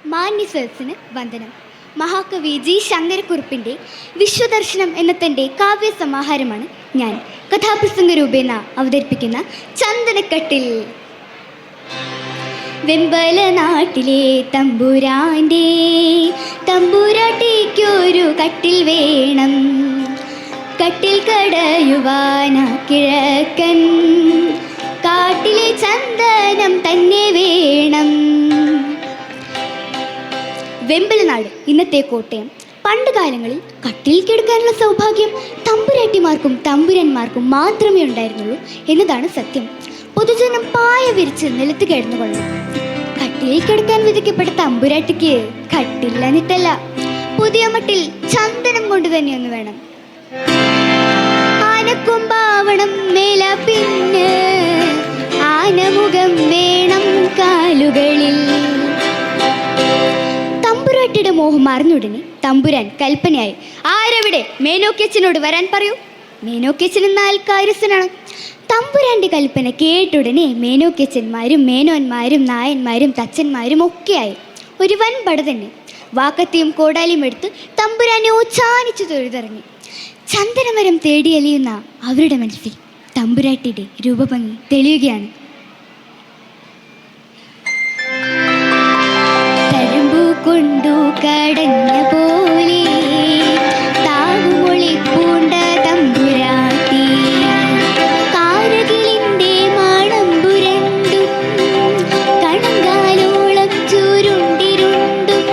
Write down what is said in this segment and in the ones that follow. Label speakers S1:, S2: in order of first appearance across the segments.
S1: മാന്യസദസ്സിന് വന്ദനം. മഹാകവി ജി ശങ്കരക്കുറുപ്പിൻ്റെ വിശ്വദർശനം എന്ന തൻ്റെ കാവ്യസമാഹാരമാണ് ഞാൻ കഥാപ്രസംഗ രൂപേണ അവതരിപ്പിക്കുന്ന ചന്ദനക്കട്ടിൽ. വെമ്പല നാട്ടിലെ തമ്പുരാൻ്റെ തമ്പുരാട്ടിക്കൊരു കട്ടിൽ വേണം, കട്ടിൽ കടയുവാന കിഴക്കൻ കാട്ടിലെ ചന്ദനം തന്നെ വേണം. വെമ്പലനാട് ഇന്നത്തെ കോട്ടയം. പണ്ട് കാലങ്ങളിൽ കട്ടിൽ കിടക്കാനുള്ള സൗഭാഗ്യം തമ്പുരാട്ടിമാർക്കും തമ്പുരന്മാർക്കും മാത്രമേ ഉണ്ടായിരുന്നുള്ളൂ എന്നതാണ് സത്യം. പൊതുജനം പായ വിരിച്ച് നിലത്ത് കിടന്നുകൊള്ളണം. കട്ടിലിൽ കിടക്കാൻ വിധിക്കപ്പെട്ട തമ്പുരാട്ടിക്ക് കട്ടില്ലെന്നിട്ടല്ല, പുതിയ മട്ടിൽ ചന്ദനം കൊണ്ട് തന്നെയൊന്ന് വേണം. ആനക്കൊമ്പാവണം മേല, പിന്നെ ആനമുഖം വേണം കാലുകളിൽ. തമ്പുരാട്ടിയുടെ മോഹം അറിഞ്ഞുടനെ തമ്പുരാൻ കൽപ്പനയായി, ആരവിടെ? മേനോക്കച്ചനോട് വരാൻ പറയൂ. മേനോക്കച്ചൻ എന്നാൽ കാര്യസ്ഥനാണ്. തമ്പുരാന്റെ കൽപ്പന കേട്ടുടനെ മേനോക്കച്ചന്മാരും മേനോന്മാരും നായന്മാരും തച്ചന്മാരും ഒക്കെയായി ഒരു വൻ പട തന്നെ. വാക്കത്തിയും കോടാലിയും എടുത്ത് തമ്പുരാനെ ഓച്ചാനിച്ചു തൊഴുതിറങ്ങി. ചന്ദനമരം തേടിയലിയുന്ന അവരുടെ മനസ്സിൽ തമ്പുരാട്ടിയുടെ രൂപഭംഗി തെളിയുകയാണ്. തഴമ്പു കൊണ്ടു കടഞ്ഞ പോലെ താവുമൊളി പൂണ്ട തമ്പുരാട്ടി, കാരകിലിൻ്റെ മാണമ്പുരണ്ടും കണങ്കാലോളം ചുരുണ്ടിരുണ്ടും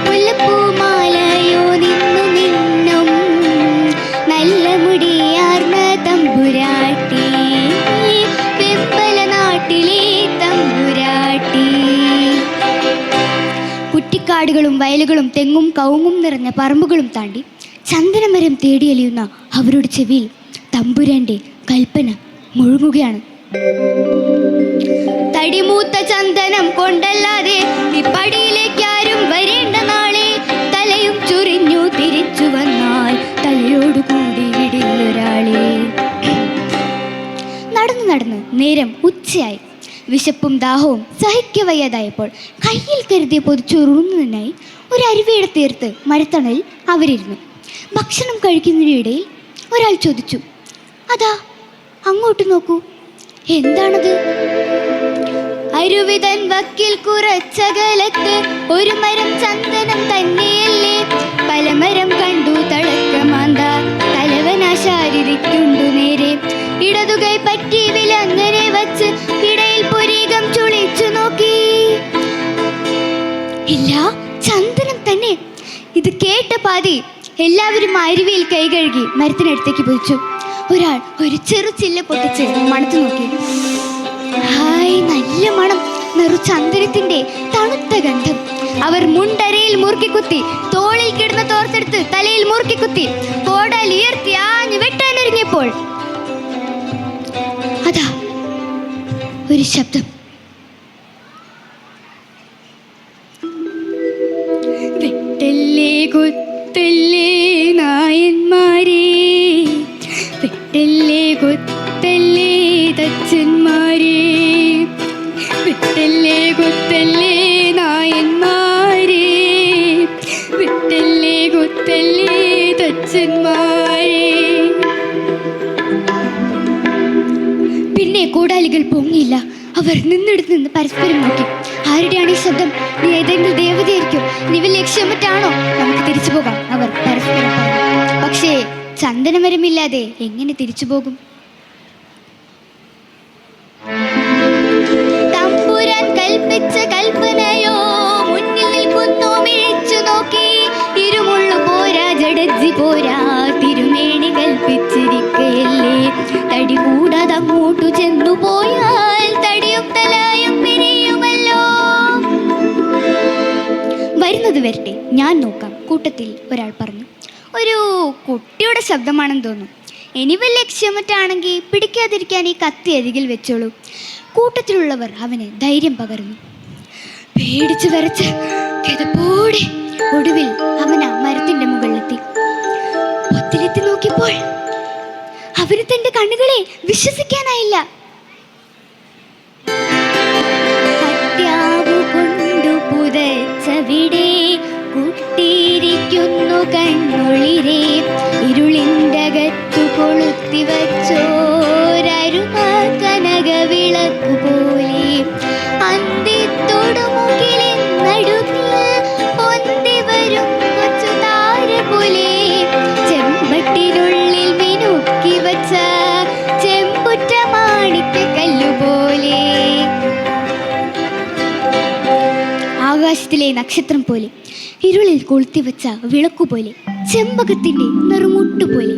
S1: മുല്ലപ്പൂമാലയോ നിന്നു നിന്നും നല്ല മുടിയാർന്ന തമ്പുരാട്ടി, വെമ്പല നാട്ടിലെ തമ്പുരാട്ടി. കുറ്റിക്കാടുകളും വയലുകളും തെങ്ങും കവുങ്ങും നിറഞ്ഞ പറമ്പുകളും താണ്ടി ചന്ദനമരം തേടിയലിയുന്ന അവരുടെ ചെവിയിൽ തമ്പുരാന്റെ കൽപ്പന മുഴുകുകയാണ്. തടിമൂത്ത ചന്ദനം കൊണ്ടല്ലാതെ ഇപ്പടിയിലേക്കാരും വരേണ്ട നാളെ, തലയും ചുരിഞ്ഞു തിരിച്ചു വന്നാൽ തലയോടു കൂടി വിടില്ലൊരാളെ. നടന്നു നടന്ന് നേരം ഉച്ചയായി. വിശപ്പും ദാഹവും സഹിക്കവയ്യാതായപ്പോൾ കയ്യിൽ കരുതിയ പൊതിച്ചുറുന്നതിനായി ഒരു അരുവിയുടെ തീർത്ത് മരത്തണലിൽ അവരിരുന്നു. ഭക്ഷണം കഴിക്കുന്നതിനിടയിൽ ഒരാൾ ചോദിച്ചു, അതാ അങ്ങോട്ട് നോക്കൂ, എന്താണത്? അരുവിതൻ വക്കിൽ കുറച്ചകലത്ത് ഒരു മരം ചന്ദനം തന്നെയല്ലേ, പലമരം കണ്ടു തളക്കമാന്ത തലവനാശാരിക്കുണ്ടു നേരെ, ഇടതുകൈ പറ്റി വിലങ്ങനെ വച്ച് ഇടയിൽ പുരീകം ചുളിച്ചു നോക്കി. ഇല്ല, ചന്ദനം തന്നെ. ഇത് കേട്ട പാതി എല്ലാവരും അരുവിയിൽ കൈ കഴുകി മരത്തിനടുത്തേക്ക് പോയിച്ചു. ഒരാൾ ഒരു ചെറു ചില്ല പൊട്ടിച്ച് മണത്തു നോക്കി. ഹായ്, നല്ല മണം, നെറു ചന്ദനത്തിന്റെ തണുത്ത ഗന്ധം. അവർ മുണ്ടരയിൽ മുറുക്കിക്കുത്തി, തോളിൽ കിടന്ന തോർത്തെടുത്ത് തലയിൽ മുറുക്കിക്കുത്തി, കോടാൽ ഉയർത്തി ആഞ്ഞു വെട്ടാനൊരുങ്ങിയപ്പോൾ അതാ ഒരു ശബ്ദം. വെട്ടല്ലേ കൊത്തല്ലേ നായന്മാരെ, വെട്ടല്ലേ കൊത്തല്ലേ തച്ചന്മാരെ, വെട്ടല്ലേ കൊത്തല്ലേ നായന്മാരെ, വെട്ടല്ലേ കൊത്തല്ലേ തച്ചന്മാരെ. പിന്നെ കോടാലികൾ പൊങ്ങിയില്ല. അവർ നിന്നെടുത്ത് നിന്ന് പരസ്പരം നോക്കി. ആരുടെയാണ് ഈ ശബ്ദം? നീ ഏതെങ്കിലും ദേവതയായിരിക്കും? നീ വലിയ ലക്ഷ്യമറ്റാണോ? നമുക്ക് തിരിച്ചു പോകാം, അവർ പരസ്പരം പറഞ്ഞു. പക്ഷേ ചന്ദനമരമില്ലാതെ എങ്ങനെ തിരിച്ചു പോകും? തമ്പുരാൻ കൽപ്പിച്ച കൽപ്പനയോ മുന്നിൽ നിൽക്കുന്നു മിഴിച്ചു നോക്കി. ഇരുമുള്ളു പോരാ, ജഡജി പോരാ, തിരുമേണി കൽപ്പിച്ചിരിക്കയല്ലേ, തടി കൂടാതെ അങ്ങോട്ടു ചെന്നു പോയാൽ തടിയും തലയും പിരിയുമല്ലോ. വരുന്നത് വരട്ടെ, ഞാൻ നോക്കാം, കൂട്ടത്തിൽ ഒരാൾ പറഞ്ഞു. ഒരു കുട്ടിയുടെ ശബ്ദമാണെന്ന് തോന്നുന്നു. ഇനി വല്ല ലക്ഷ്യമറ്റാണെങ്കിൽ പിടിക്കാതിരിക്കാൻ ഈ കത്തി അരികിൽ വെച്ചോളൂ. കൂട്ടത്തിലുള്ളവർ അവന് ധൈര്യം പകർന്നു. പേടിച്ചു വരച്ച് കിതപ്പോടെ ഒടുവിൽ അവൻ ആ മരത്തിന്റെ മുകളിലെത്തി. പൊത്തിലെത്തി നോക്കിയപ്പോൾ അവന് തന്റെ കണ്ണുകളെ വിശ്വസിക്കാനായില്ല. കട്യാവു കൊണ്ടു പുതൽ കണ്ണൊളിരേ ഇരുളിൻ്റെ അകത്തു കൊളുത്തി വച്ചോരരുമ കനക വിളക്കുപോലെ അന്തിത്തൊടുമുകിലിൻ നടുവിൽ പൊന്തി വരും കൊച്ചു താര പോലെ ചെമ്പട്ടിനുള്ളിൽ മിനുക്കി വച്ച ചെമ്പുറ്റ മാണിക്ക കല്ലുപോലെ ആകാശത്തിലെ നക്ഷത്രം പോലെ ഇരുളിൽ കൊളുത്തിവെച്ച വിളക്കുപോലെ ചെമ്പകത്തിന്റെ നെറുമുട്ടുപോലെ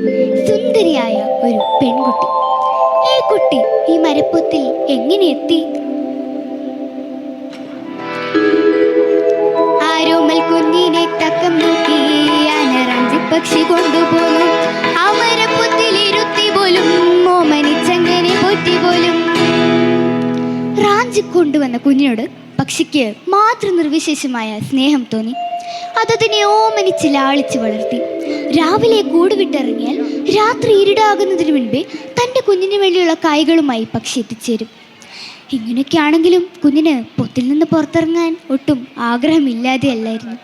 S1: സുന്ദരിയായ ഒരു പെൺകുട്ടി. ഈ കുട്ടി ഈ മരപ്പൊത്തിൽ എങ്ങനെ എത്തി? ആരോമൽ കുഞ്ഞിനെ തക്കം നോക്കി അനറാഞ്ചി പക്ഷി കൊണ്ടുപോകും. ആ മരപ്പൊത്തിൽ ഇരുത്തി പോലും മോമനിച്ചങ്ങനെ പോറ്റി പോലും. റാഞ്ചി കൊണ്ടുവന്ന കുഞ്ഞിനോട് പക്ഷിക്ക് മാത്രം നിർവിശേഷമായ സ്നേഹം തോന്നി. അതതിനെ ഓമനിച്ച് ലാളിച്ച് വളർത്തി. രാവിലെ കൂട് വിട്ടിറങ്ങിയാൽ രാത്രി ഇരുടാകുന്നതിന് മുൻപേ തൻ്റെ കുഞ്ഞിന് വേണ്ടിയുള്ള കായ്കളുമായി പക്ഷി എത്തിച്ചേരും. ഇങ്ങനെയൊക്കെയാണെങ്കിലും കുഞ്ഞിന് പൊത്തിൽ നിന്ന് പുറത്തിറങ്ങാൻ ഒട്ടും ആഗ്രഹമില്ലാതെ അല്ലായിരുന്നു.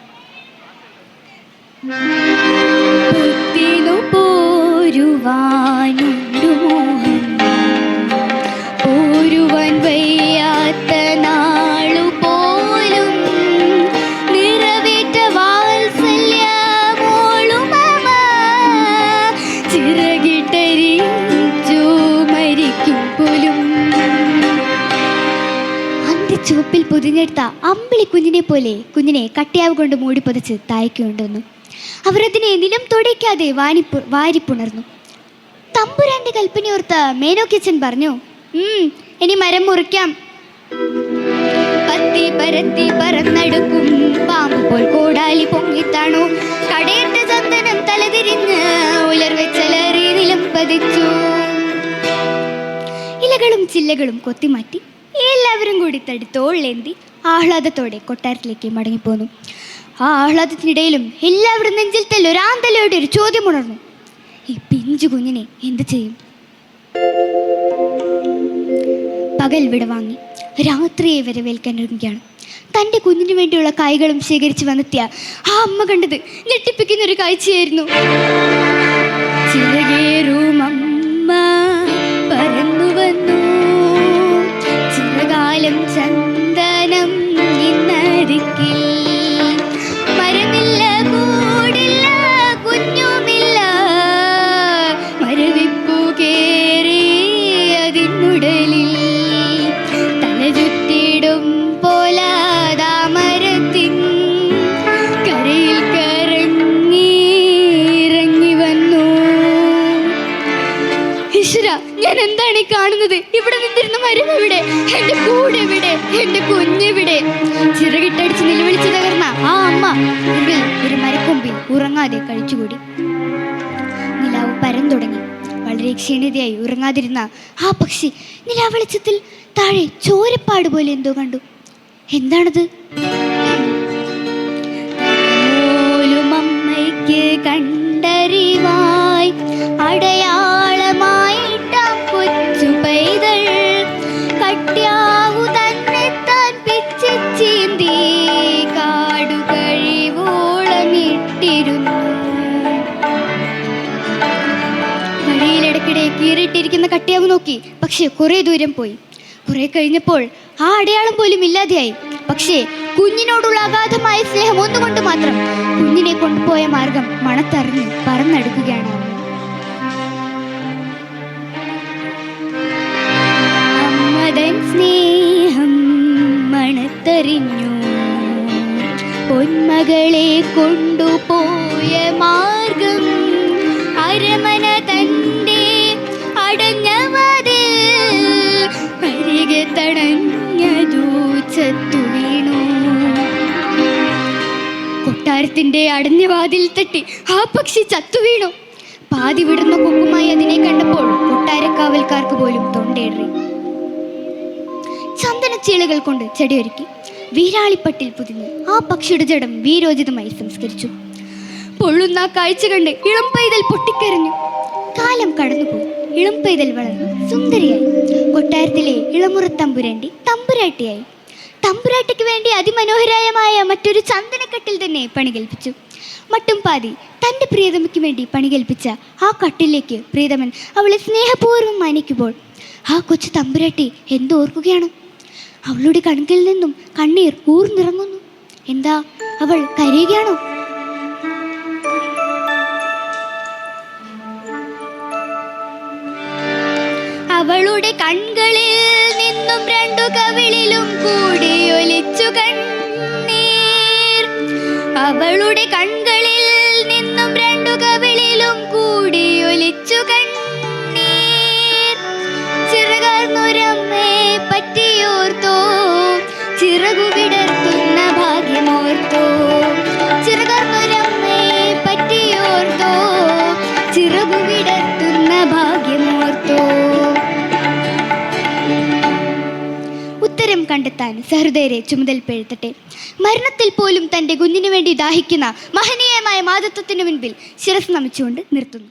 S1: പോരുവാൻ വയ്യാത്ത നാളു പോലും നിറവേറ്റ വാത്സല്യമോളുമമ ചിറകിട്ടരിച്ചു മരിക്കും പോലും. അന്തിച്ചുവപ്പിൽ പൊതിഞ്ഞെടുത്ത അമ്പിളി കുഞ്ഞിനെ പോലെ കുഞ്ഞിനെ കട്ടയാവ് കൊണ്ട് മൂടി പൊതിച്ച് തായ്ക്കൊണ്ടുവന്നു. അവരതിനെ നിലം തൊടിക്കാതെ വാരിപ്പുണർന്നു. തമ്പുരാന്റെ കൽപ്പനയോർത്ത മേനോക്കിച്ചൻ പറഞ്ഞു, ഇനി മരം മുറിക്കാം. പത്തി പരത്തി പറന്നെടുക്കും പാമ്പ് പോൽ കോടാലി പൊങ്ങിത്താണു. കടയറ്റ ചന്ദനം തലതിരിഞ്ഞ് ഉലർവെച്ചലറി നിലം പതിച്ചു. ഇലകളും ചില്ലകളും കൊത്തിമാറ്റി എല്ലാവരും കൂടി തടുത്തോളേന്തി ആഹ്ലാദത്തോടെ കൊട്ടാരത്തിലേക്ക് മടങ്ങിപ്പോന്നു. ആ ആഹ്ലാദത്തിനിടയിലും എല്ലാവരും നെഞ്ചിൽ തല്ലൊരാന്തലയോടെ ഒരു ചോദ്യം ഉണർന്നു. ഈ പിഞ്ചു കുഞ്ഞിനെ എന്ത് ചെയ്യും? പകൽ വിടവാങ്ങി രാത്രിയെ വരവേൽക്കാൻ ഒരുങ്ങുകയാണ്. തൻ്റെ കുഞ്ഞിന് വേണ്ടിയുള്ള കായ്കളും ശേഖരിച്ച് വന്നെത്തിയ ആ അമ്മ കണ്ടത് ഞെട്ടിപ്പിക്കുന്ന ഒരു കാഴ്ചയായിരുന്നു. ചിറകേറും അമ്മ പറന്നു വന്നു, ചിറകാലം ചന്ദനം ഇന്നരിക്കിൽ. മരമില്ല കൂടില്ല കുഞ്ഞുമില്ല, മരവിപ്പു കേറി അതിനുടലിൽ. തല ചുറ്റിടും പോലാതാ മരത്തിൻ കരയിൽ കറങ്ങി ഇറങ്ങി വന്നു. ഈശ്വര, ഞാൻ എന്താണ് ഈ കാണുന്നത്? ഇവിടെ നിന്നിരുന്ന മരം എവിടെ? എന്റെ കൂടെ എവിടെ? എന്റെ കുഞ്ഞെവിടെ? ചിറകിട്ടടിച്ച് നിലവിളിച്ച് തകർന്ന ആ അമ്മ ഒരു മരക്കൊമ്പിൽ ഉറങ്ങാതെ കഴിച്ചുകൂടി. നിലാവ് പരന്നുടങ്ങി. വളരെ ക്ഷീണിതയായി ഉറങ്ങാതിരുന്ന ആ പക്ഷി നിലാവെളിച്ചത്തിൽ താഴെ ചോരപ്പാട് പോലെ എന്തോ കണ്ടു. എന്താണത്? പോലും അമ്മയ്ക്ക് കണ്ടറിവായി അടയാളമായിട്ടാം കൊച്ചു പൈതൽ കട്യാവു തന്നെ താൻ പിച്ചീന്തി കാടു കഴിവോളമിട്ടിരുന്നു. വഴിയിലിടക്കിടെ കീറിയിട്ടിരിക്കുന്ന കട്യാവ് നോക്കി. പക്ഷെ കുറെ ദൂരം പോയി. കുറെ കഴിഞ്ഞപ്പോൾ ആ അടയാളം പോലും ഇല്ലാതെയായി. പക്ഷേ കുഞ്ഞിനോടുള്ള അഗാധമായ സ്നേഹം ഒന്നുകൊണ്ട് മാത്രം കുഞ്ഞിനെ കൊണ്ടുപോയ മാർഗം മണത്തറിഞ്ഞ് പറന്നെടുക്കുകയാണ്. അമ്മതൻ സ്നേഹം മണത്തറിഞ്ഞു, പൊന്മകളെ കൊണ്ടുപോയ മാർഗം അരമന തന്റെ അടഞ്ഞവതിൽ അരികെ തടഞ്ഞതു ചത്തു വീണു. കൊട്ടാരത്തിന്റെ അടഞ്ഞ വാതിൽ തട്ടി ആ പക്ഷി ചത്തു വീണു. പാതി വിടുന്ന കൊക്കുമായി അതിനെ കണ്ടപ്പോൾ കൊട്ടാരക്കാവൽക്കാർക്ക് പോലും തൊണ്ടേറി. ചന്ദനച്ചീളുകൾ കൊണ്ട് ചെടിയൊരുക്കി വീരാളിപ്പട്ടിൽ പുതിഞ്ഞ് ആ പക്ഷിയുടെ ജഡം വീരോചിതമായി സംസ്കരിച്ചു. പൊള്ളുന്ന കാഴ്ച കണ്ട് ഇളം പൈതൽ പൊട്ടിക്കരഞ്ഞു. കാലം കടന്നുപോയി. ഇളം പൈതൽ വളർന്നു സുന്ദരിയായി. കൊട്ടാരത്തിലെ ഇളമുറത്തമ്പുരാന്റെ തമ്പുരാട്ടിയായി. തമ്പുരാട്ടിക്ക് വേണ്ടി അതിമനോഹരമായ മറ്റൊരു ചന്ദനക്കട്ടിൽ തന്നെ പണി കൽപ്പിച്ചു. മട്ടും പാതി തൻ്റെ പ്രിയതമയ്ക്ക് വേണ്ടി പണികൽപ്പിച്ച ആ കട്ടിലേക്ക് പ്രിയതമൻ അവളെ സ്നേഹപൂർവ്വം മാനിക്കുമ്പോൾ ആ കൊച്ചു തമ്പുരാട്ടി എന്തോർക്കുകയാണ്? അവളുടെ കണ്ണുകളിൽ നിന്നും കണ്ണീർ ഊർന്നിറങ്ങുന്നു. എന്താ, അവൾ കരയുകയാണോ? അവളുടെ കൺകളിൽ നിന്നും രണ്ടു കവിളിലും കൂടി ഒലിച്ചു കണ്ണീർ. അവളുടെ കൺകളിൽ നിന്നും രണ്ടു കവിളിലും കൂടി ഒലിച്ചു കണ്ണീർ. ചിറകാർന്നൊരമ്മേ പറ്റിയോർത്തോ, ചിറകു വിടർത്തുന്ന ഭാഗ്യമോർത്തോ. ചിറകാർന്നൊരമ്മേ പറ്റിയോർത്തോ, ചിറകു വിടർത്തുന്ന ഭാഗ്യമോർത്തോ. ഉത്തരം കണ്ടെത്താൻ സഹൃദയരെ ചുമതലപ്പെടുത്തട്ടെ. മരണത്തിൽ പോലും തൻ്റെ കുഞ്ഞിനു വേണ്ടി ദാഹിക്കുന്ന മഹനീയമായ മാതൃത്വത്തിനു മുൻപിൽ ശിരസ് നമിച്ചുകൊണ്ട് നിർത്തുന്നു.